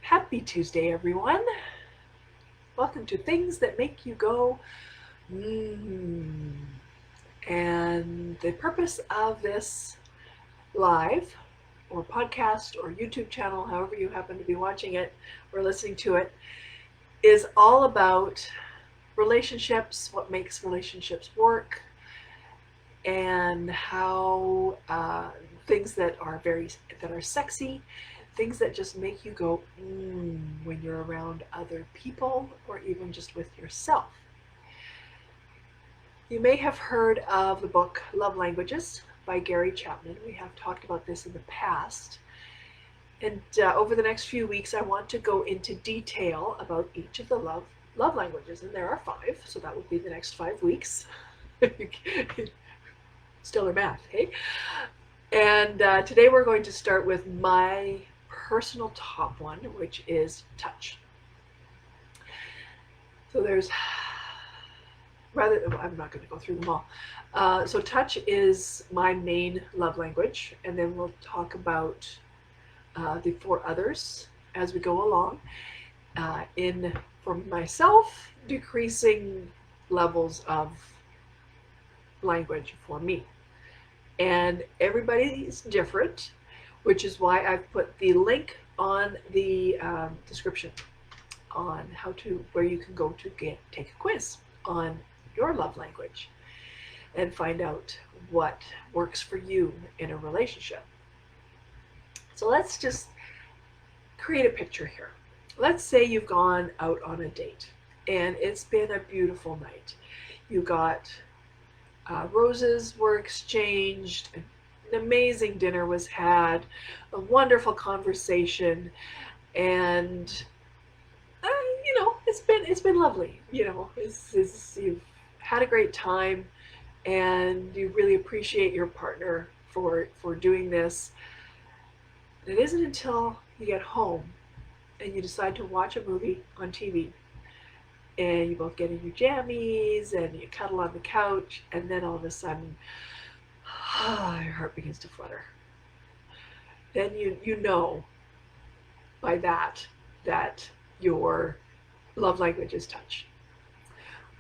Happy Tuesday, everyone. Welcome to Things That Make You Go, mmm. And the purpose of this live or podcast or YouTube channel, however you happen to be watching it or listening to it, is all about relationships, what makes relationships work, and how things that are sexy, things that just make you go when you're around other people or even just with yourself. You may have heard of the book Love Languages by Gary Chapman. We have talked about this in the past. And over the next few weeks, I want to go into detail about each of the love languages. And there are 5, so that would be the next 5 weeks. Stellar math, hey? And today we're going to start with my personal top one, which is touch. So I'm not going to go through them all. So touch is my main love language, and then we'll talk about the 4 others as we go along. For myself, decreasing levels of language for me. And everybody's different, which is why I've put the link on the description on where you can go to take a quiz on your love language and find out what works for you in a relationship. So let's just create a picture here. Let's say you've gone out on a date and it's been a beautiful night. You got roses were exchanged, an amazing dinner was had, a wonderful conversation, and it's been lovely. You've had a great time, and you really appreciate your partner for doing this. It isn't until you get home and you decide to watch a movie on TV, and you both get in your jammies and you cuddle on the couch, and then all of a sudden your heart begins to flutter. Then you know by that your love language is touch.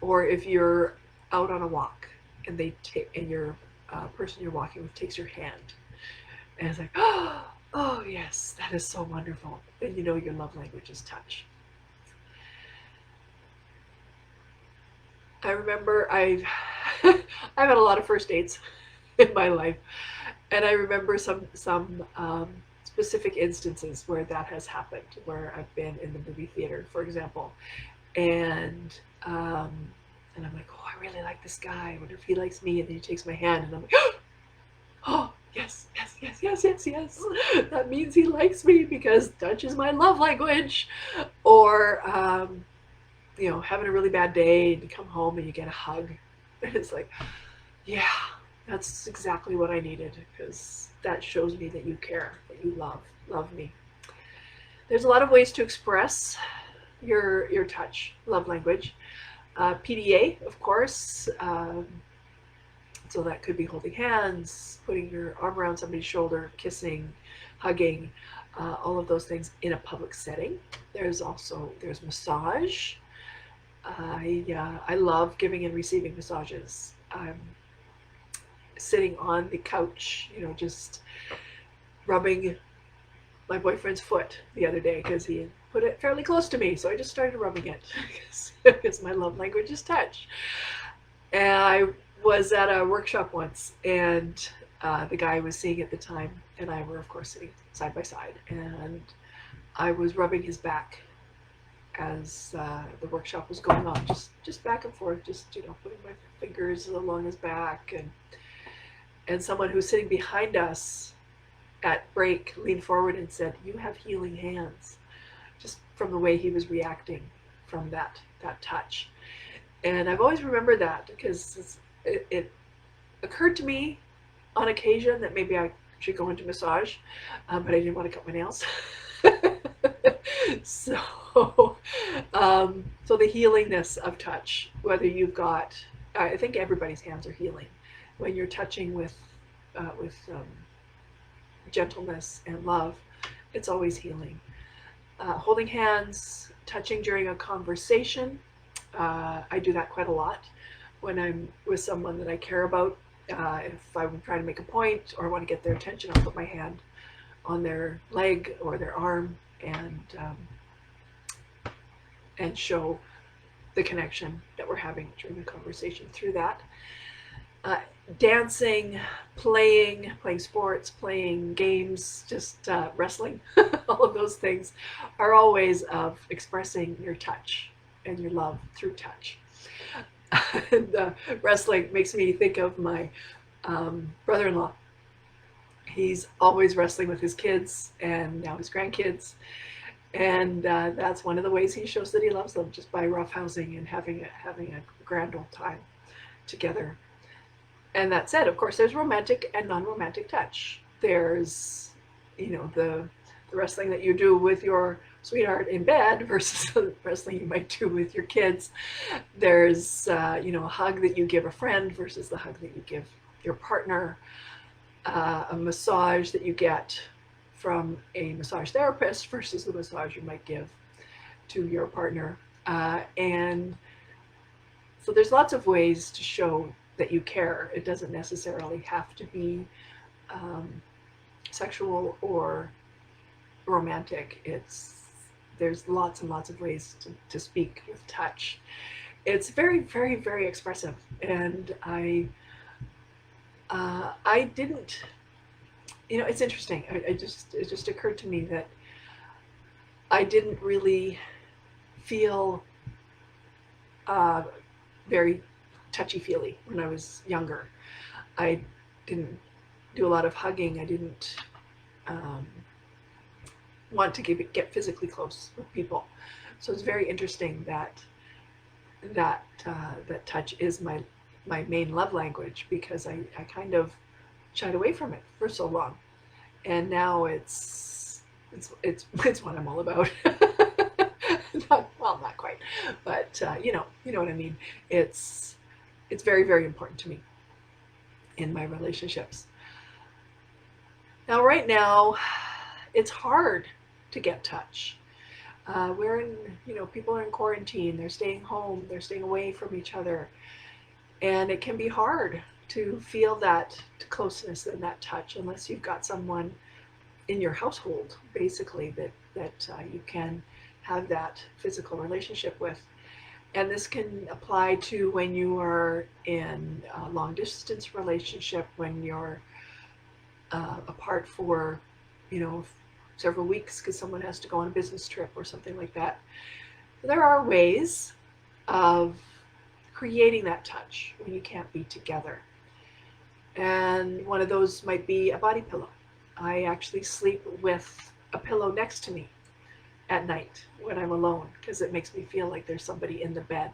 Or if you're out on a walk and your person you're walking with takes your hand, and it's like, oh yes, that is so wonderful, then you know your love language is touch. I remember I've had a lot of first dates in my life, and I remember some specific instances where that has happened, where I've been in the movie theater, for example, and I'm like, oh, I really like this guy. I wonder if he likes me. And then he takes my hand, and I'm like, oh, yes. That means he likes me because touch is my love language. Or having a really bad day and you come home and you get a hug. And it's like, yeah, that's exactly what I needed, because that shows me that you care, that you love me. There's a lot of ways to express your touch love language. PDA, of course. So that could be holding hands, putting your arm around somebody's shoulder, kissing, hugging, all of those things in a public setting. There's massage. I love giving and receiving massages. Sitting on the couch, just rubbing my boyfriend's foot the other day because he had put it fairly close to me, so I just started rubbing it because my love language is touch. And I was at a workshop once, and the guy I was seeing at the time and I were, of course, sitting side by side, and I was rubbing his back as the workshop was going on, just back and forth, just putting my fingers along his back, and someone who was sitting behind us at break leaned forward and said, "You have healing hands," just from the way he was reacting from that touch. And I've always remembered that because it occurred to me on occasion that maybe I should go into massage, but I didn't want to cut my nails. So the healingness of touch, whether you've got, I think everybody's hands are healing. When you're touching with gentleness and love, it's always healing. Holding hands, touching during a conversation. I do that quite a lot when I'm with someone that I care about. If I'm trying to make a point or want to get their attention, I'll put my hand on their leg or their arm and show the connection that we're having during the conversation through that. Uh, Dancing, playing sports, playing games, just wrestling, all of those things are all ways of expressing your touch and your love through touch. And wrestling makes me think of my brother-in-law. He's always wrestling with his kids and now his grandkids. And that's one of the ways he shows that he loves them, just by roughhousing and having a grand old time together. And that said, of course, there's romantic and non-romantic touch. There's, the wrestling that you do with your sweetheart in bed versus the wrestling you might do with your kids. There's, a hug that you give a friend versus the hug that you give your partner. A massage that you get from a massage therapist versus the massage you might give to your partner. And so there's lots of ways to show that you care. It doesn't necessarily have to be sexual or romantic. There's lots and lots of ways to speak with touch. It's very, very, very expressive, and I didn't. It's interesting. It just occurred to me that I didn't really feel very touchy-feely when I was younger. I didn't do a lot of hugging. I didn't want to get physically close with people. So it's very interesting that touch is my main love language, because I kind of shied away from it for so long, and now it's what I'm all about. Not quite, but you know what I mean. It's very, very important to me in my relationships. Now, right now, it's hard to get touch. We're in, people are in quarantine. They're staying home. They're staying away from each other, and it can be hard to feel that closeness and that touch unless you've got someone in your household, basically, that you can have that physical relationship with. And this can apply to when you are in a long distance relationship, when you're apart for, several weeks because someone has to go on a business trip or something like that. There are ways of creating that touch when you can't be together. And one of those might be a body pillow. I actually sleep with a pillow next to me at night when I'm alone, because it makes me feel like there's somebody in the bed.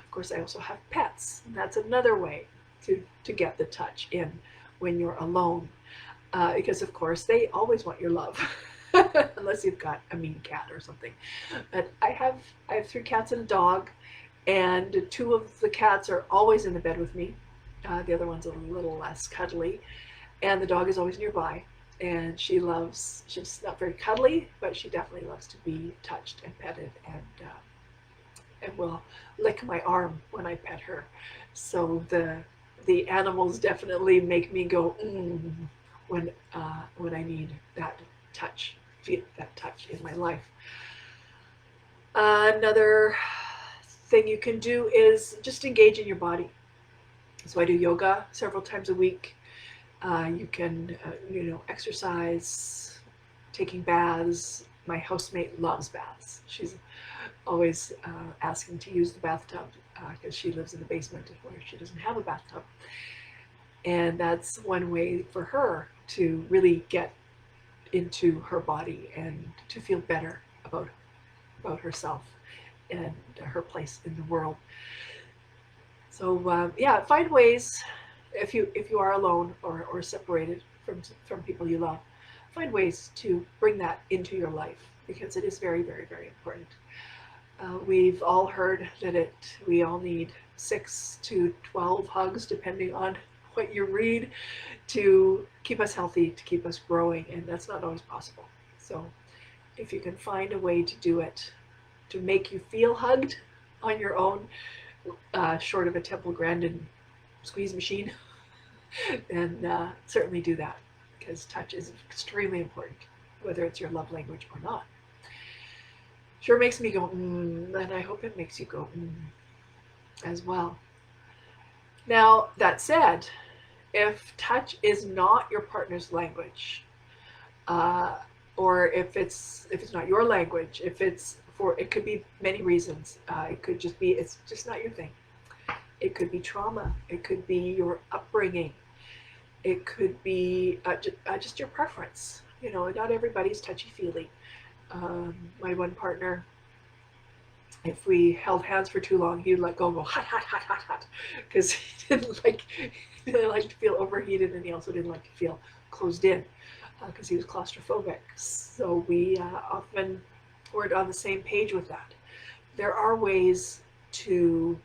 Of course, I also have pets, and that's another way to get the touch in when you're alone, because of course they always want your love, unless you've got a mean cat or something. But I have 3 cats and a dog, and 2 of the cats are always in the bed with me. The other one's a little less cuddly, and the dog is always nearby. And she's not very cuddly, but she definitely loves to be touched and petted, and will lick my arm when I pet her. So the animals definitely make me go when I need that touch, feel that touch in my life. Another thing you can do is just engage in your body. So I do yoga several times a week. You can, exercise, taking baths. My housemate loves baths. She's always asking to use the bathtub because she lives in the basement where she doesn't have a bathtub. And that's one way for her to really get into her body and to feel better about herself and her place in the world. So find ways, if you are alone or separated from people you love, find ways to bring that into your life, because it is very, very, very important. We've all heard that we all need 6 to 12 hugs, depending on what you read, to keep us healthy, to keep us growing, and that's not always possible. So if you can find a way to do it to make you feel hugged on your own, short of a Temple Grandin squeeze machine, then certainly do that, because touch is extremely important, whether it's your love language or not. Sure makes me go, and I hope it makes you go, as well. Now, that said, if touch is not your partner's language, or if it's not your language, if it's for, it could be many reasons. It could just be it's just not your thing. It could be trauma. It could be your upbringing. It could be just your preference. You know, not everybody's touchy-feely. My one partner, if we held hands for too long, he'd let go and go hot, hot, hot, hot, hot, because he didn't like to feel overheated, and he also didn't like to feel closed in, because he was claustrophobic. So we often weren't on the same page with that. There are ways to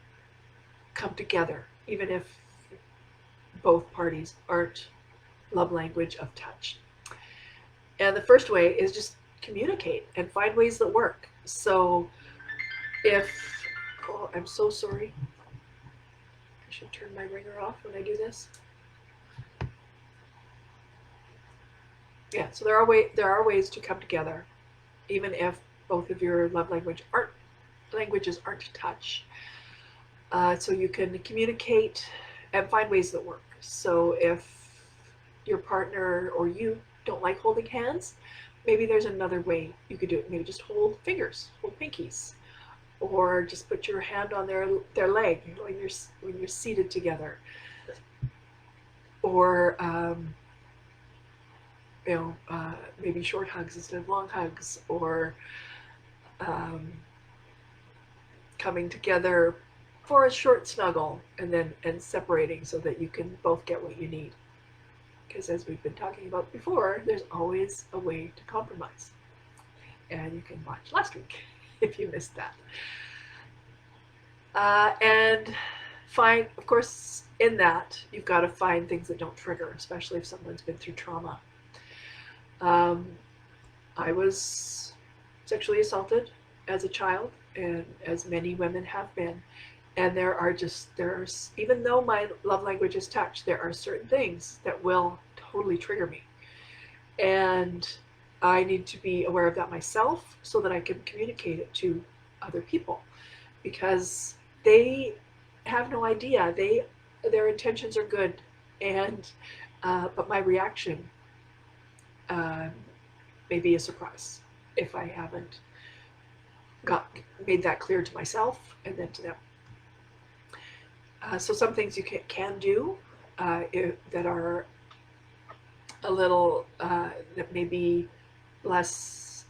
come together, even if both parties aren't love language of touch. And the first way is just communicate and find ways that work. So if, oh, I'm so sorry. I should turn my ringer off when I do this. Yeah, so there are ways to come together, even if both of your love languages aren't touch. So you can communicate and find ways that work. So if your partner or you don't like holding hands, maybe there's another way you could do it. Maybe just hold fingers, hold pinkies, or just put your hand on their leg when you're seated together, or maybe short hugs instead of long hugs, or coming together for a short snuggle and separating so that you can both get what you need. Because as we've been talking about before, there's always a way to compromise. And you can watch last week if you missed that. And find, of course, in that, you've got to find things that don't trigger, especially if someone's been through trauma. I was sexually assaulted as a child, and as many women have been. And there's, even though my love language is touch, there are certain things that will totally trigger me. And I need to be aware of that myself so that I can communicate it to other people, because they have no idea. Their intentions are good, and but my reaction may be a surprise if I haven't made that clear to myself and then to them. So some things you can do that are a little, that may be less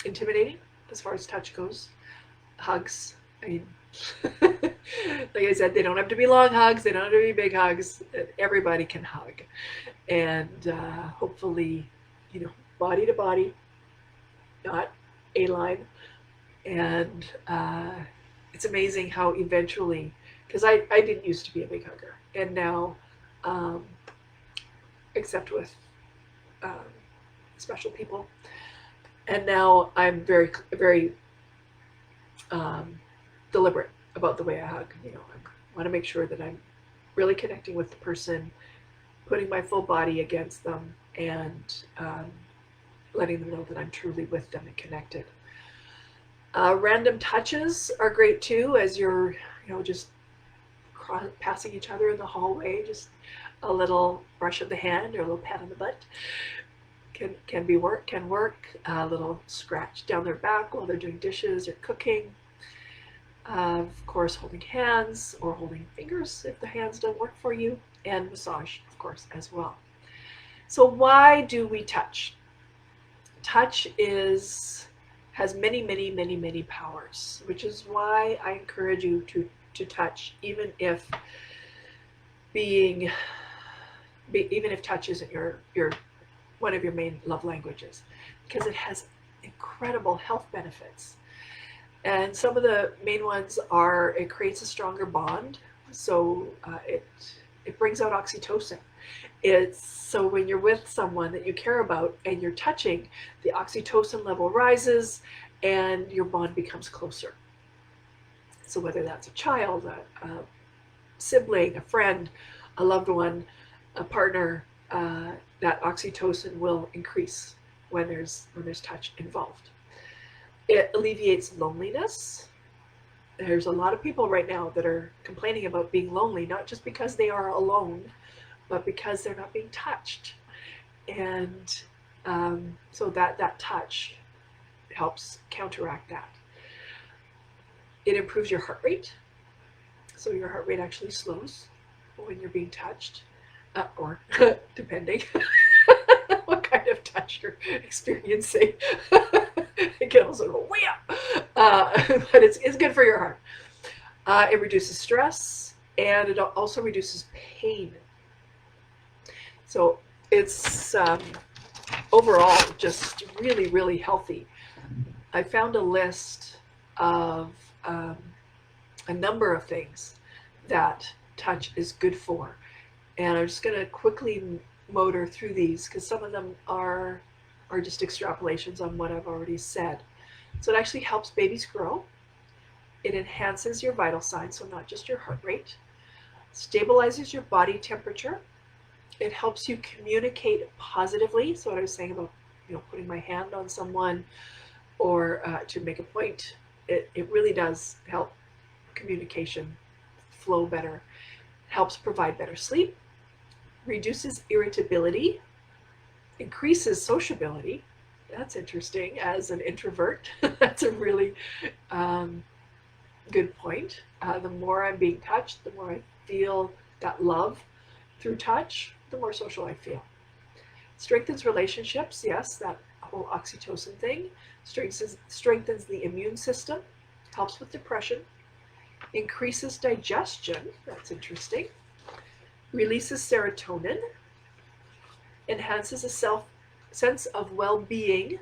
intimidating as far as touch goes. Hugs. I mean, like I said, they don't have to be long hugs. They don't have to be big hugs. Everybody can hug. And hopefully, body to body, not a-line. And it's amazing how eventually, because I didn't used to be a big hugger, and now, except with special people, and now I'm very, very deliberate about the way I hug. I want to make sure that I'm really connecting with the person, putting my full body against them, and letting them know that I'm truly with them and connected. Random touches are great too, as you're, just passing each other in the hallway. Just a little brush of the hand or a little pat on the butt can work. A little scratch down their back while they're doing dishes or cooking. Of course, holding hands or holding fingers if the hands don't work for you, and massage, of course, as well. So why do we touch? Touch has many, many, many, many powers, which is why I encourage you to touch, even if touch isn't your one of your main love languages, because it has incredible health benefits. And some of the main ones are, it creates a stronger bond. So it brings out oxytocin. It's so when you're with someone that you care about and you're touching, the oxytocin level rises and your bond becomes closer. So whether that's a child, a sibling, a friend, a loved one, a partner, that oxytocin will increase when there's touch involved. It alleviates loneliness. There's a lot of people right now that are complaining about being lonely, not just because they are alone, but because they're not being touched. And so that touch helps counteract that. It improves your heart rate. So your heart rate actually slows when you're being touched, or depending what kind of touch you're experiencing. It can also go way up, but it's good for your heart. It reduces stress, and it also reduces pain. So it's overall just really, really healthy. I found a list of a number of things that touch is good for. And I'm just going to quickly motor through these because some of them are just extrapolations on what I've already said. So it actually helps babies grow. It enhances your vital signs, so not just your heart rate. Stabilizes your body temperature. It helps you communicate positively. So what I was saying about putting my hand on someone or to make a point, it really does help communication flow better. Helps provide better sleep. Reduces irritability. Increases sociability. That's interesting. As an introvert, that's a really good point. The more I'm being touched, the more I feel that love through touch, the more social I feel. Strengthens relationships. Yes, that whole oxytocin thing. Strengthens the immune system. Helps with depression. Increases digestion. That's interesting. Releases serotonin. Enhances a sense of well-being.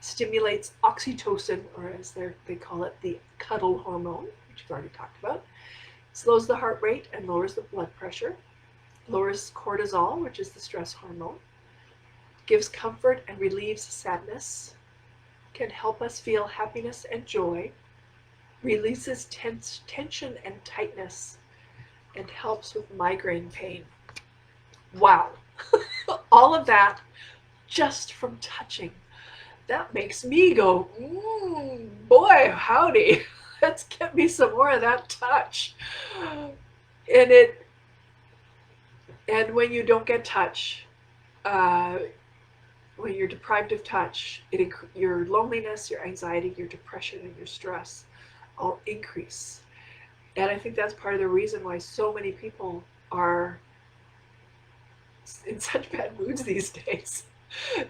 Stimulates oxytocin, or as they call it, the cuddle hormone, which we've already talked about. Slows the heart rate and lowers the blood pressure. Lowers cortisol, which is the stress hormone. Gives comfort and relieves sadness. Can help us feel happiness and joy. Releases tension and tightness. And helps with migraine pain. Wow. All of that just from touching. That makes me go, boy, howdy. Let's get me some more of that touch. And when you don't get touch, when you're deprived of touch, your loneliness, your anxiety, your depression, and your stress all increase. And I think that's part of the reason why so many people are in such bad moods these days,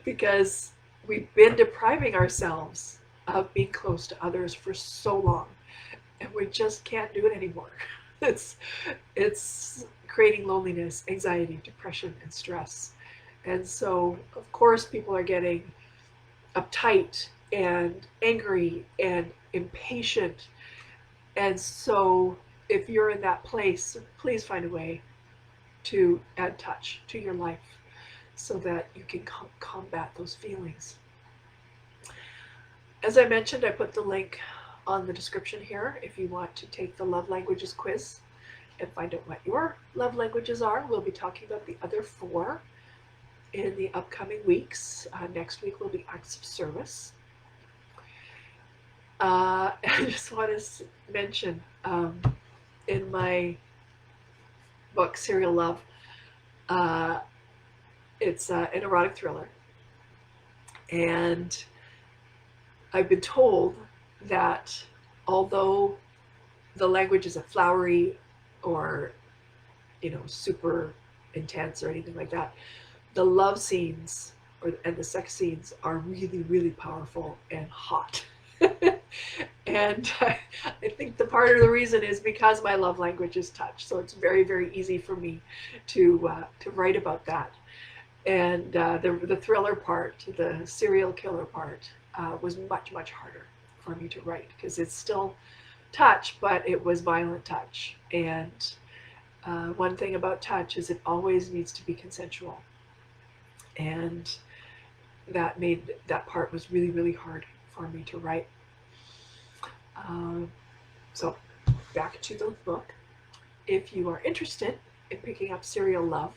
because we've been depriving ourselves of being close to others for so long, and we just can't do it anymore. It's creating loneliness, anxiety, depression, and stress. And so, of course, people are getting uptight and angry and impatient. And so, if you're in that place, please find a way to add touch to your life so that you can combat those feelings. As I mentioned, I put the link on the description here if you want to take the love languages quiz and find out what your love languages are. We'll be talking about the other 4 in the upcoming weeks. Next week will be acts of service. I just want to mention in my book, Serial Love, it's an erotic thriller. And I've been told that although the language isn't flowery or, super intense or anything like that, the love scenes and the sex scenes are really, really powerful and hot. And I think the part of the reason is because my love language is touch. So it's very, very easy for me to write about that. And the thriller part, the serial killer part, was much, much harder for me to write because it's still touch, but it was violent touch. And One thing about touch is it always needs to be consensual. And that part was really, really hard for me to write. So back to the book. If you are interested in picking up Serial Love,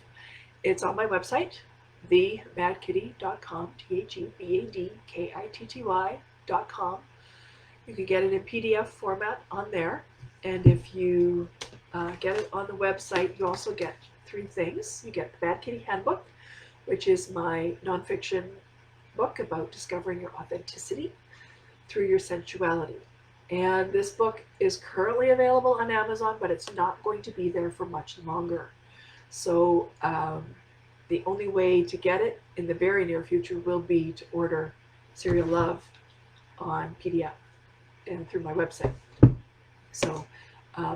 it's on my website, thebadkitty.com, THEBADKITTY.com. You can get it in PDF format on there. And if you get it on the website, you also get 3 things. You get the Bad Kitty Handbook, which is my nonfiction book about discovering your authenticity through your sensuality. And this book is currently available on Amazon, but it's not going to be there for much longer. So the only way to get it in the very near future will be to order Serial Love on PDF and through my website. So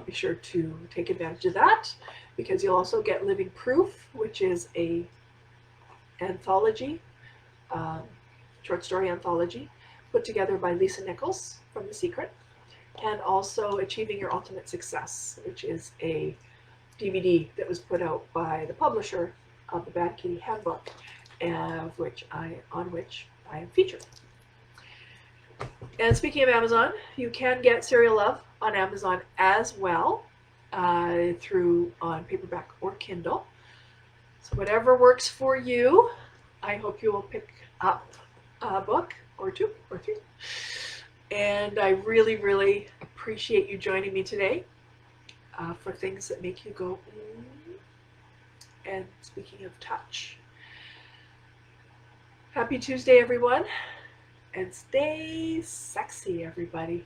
be sure to take advantage of that, because you'll also get Living Proof, which is a anthology, short story anthology, put together by Lisa Nichols from The Secret, and also Achieving Your Ultimate Success, which is a DVD that was put out by the publisher of the Bad Kitty Handbook, on which I am featured. And speaking of Amazon, you can get Serial Love on Amazon as well, on paperback or Kindle. So whatever works for you, I hope you will pick up a book or 2 or 3. And I really, really appreciate you joining me today for things that make you go, And speaking of touch, happy Tuesday, everyone, and stay sexy, everybody.